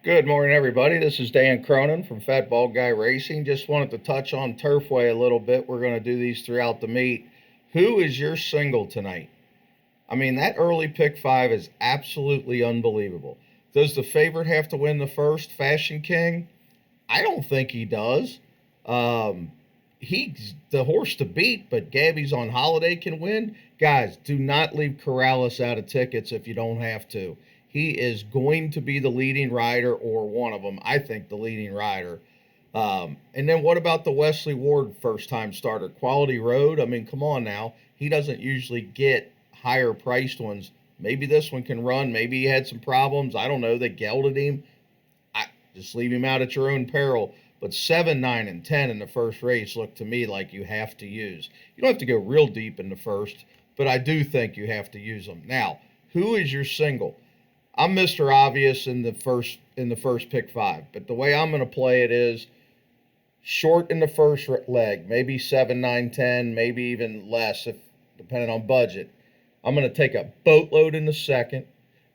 Good morning, everybody. This is Dan Cronin from Fat Ball Guy Racing. Just wanted to touch on Turfway a little bit. We're going to do these throughout the meet. Who is your single tonight? I mean, that early pick five is absolutely unbelievable. Does the favorite have to win the first, Fashion King? I don't think he does. Um, he's the horse to beat, but Gabby's on holiday can win. Guys, do not leave Corrales out of tickets if you don't have to. He is going to be the leading rider, or one of them. I think the leading rider. And then what about the Wesley Ward first time starter? Quality Road? I mean, come on now. He doesn't usually get higher priced ones. Maybe this one can run. Maybe he had some problems. I don't know. They gelded him. I just leave him out at your own peril. But 7, 9, and 10 in the first race look to me like you have to use. You don't have to go real deep in the first, but I do think you have to use them. Now, who is your single? I'm Mr. Obvious in the first pick five, but the way I'm going to play it is short in the first leg, maybe 7, 9, 10, maybe even less if depending on budget. I'm going to take a boatload in the second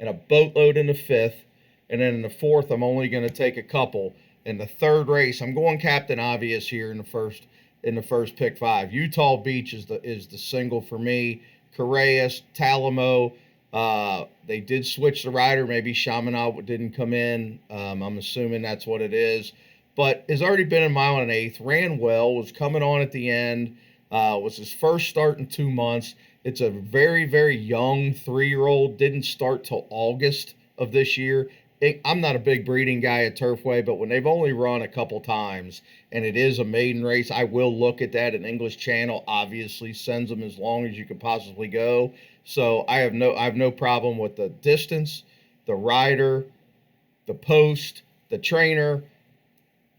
and a boatload in the fifth, and then in the fourth I'm only going to take a couple. In the third race, I'm going Captain Obvious here in the first pick five. Utah Beach is the single for me. Correas, Talamo. They did switch the rider. Maybe Chaminade didn't come in. I'm assuming that's what it is. But has already been a mile and an eighth. Ran well. Was coming on at the end. Was his first start in 2 months. It's a very, very young 3-year-old. Didn't start till August of this year. I'm not a big breeding guy at Turfway, but when they've only run a couple times and it is a maiden race, I will look at that. An English channel obviously sends them as long as you could possibly go. So I have no problem with the distance, the rider, the post, the trainer.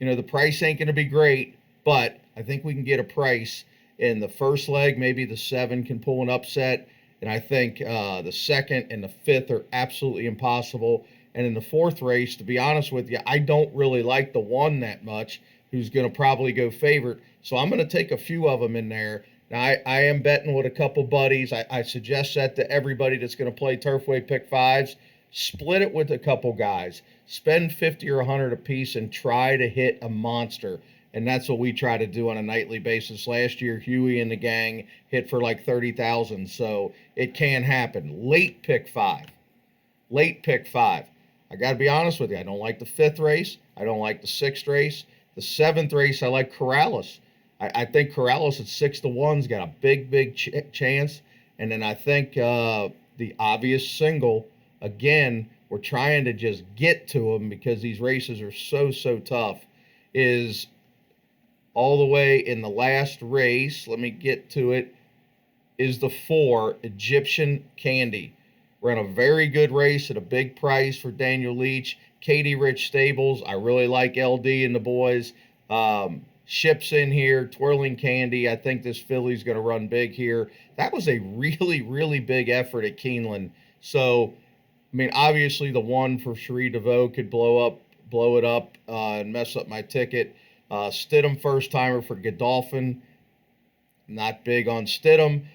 The price ain't going to be great, but I think we can get a price in the first leg. Maybe the 7 can pull an upset, and I think the second and the fifth are absolutely impossible. And in the fourth race, to be honest with you, I don't really like the 1 that much, who's going to probably go favorite. So I'm going to take a few of them in there. Now, I am betting with a couple buddies. I suggest that to everybody that's going to play Turfway Pick Fives. Split it with a couple guys. Spend 50 or 100 a piece and try to hit a monster. And that's what we try to do on a nightly basis. Last year, Huey and the gang hit for like 30,000. So it can happen. Late pick five. Late pick five. I got to be honest with you. I don't like the fifth race. I don't like the sixth race. The seventh race, I like Corrales. I think Corrales at 6-1's got a big, big chance. And then I think the obvious single, again, we're trying to just get to them because these races are so, so tough, is all the way in the last race. Let me get to it. Is the 4 Egyptian Candy. Ran a very good race at a big price for Daniel Leach. Katie Rich Stables. I really like LD and the boys. Ships in here, Twirling Candy. I think this filly's going to run big here. That was a really, really big effort at Keeneland. So, I mean, obviously the 1 for Cherie DeVoe could blow it up, and mess up my ticket. Stidham first timer for Godolphin. Not big on Stidham,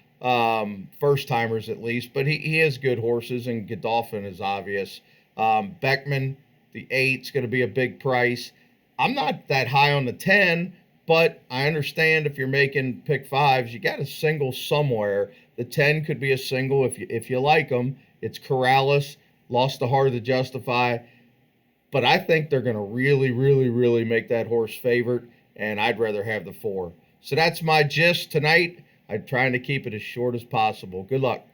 first timers at least, but he has good horses, and Godolphin is obvious. Beckman, the 8's going to be a big price. I'm not that high on the 10, but I understand if you're making pick fives, you got a single somewhere. The 10 could be a single if you like them. It's Corrales, lost the heart to justify, but I think they're going to really, really, really make that horse favorite, and I'd rather have the 4. So that's my gist tonight. I'm trying to keep it as short as possible. Good luck.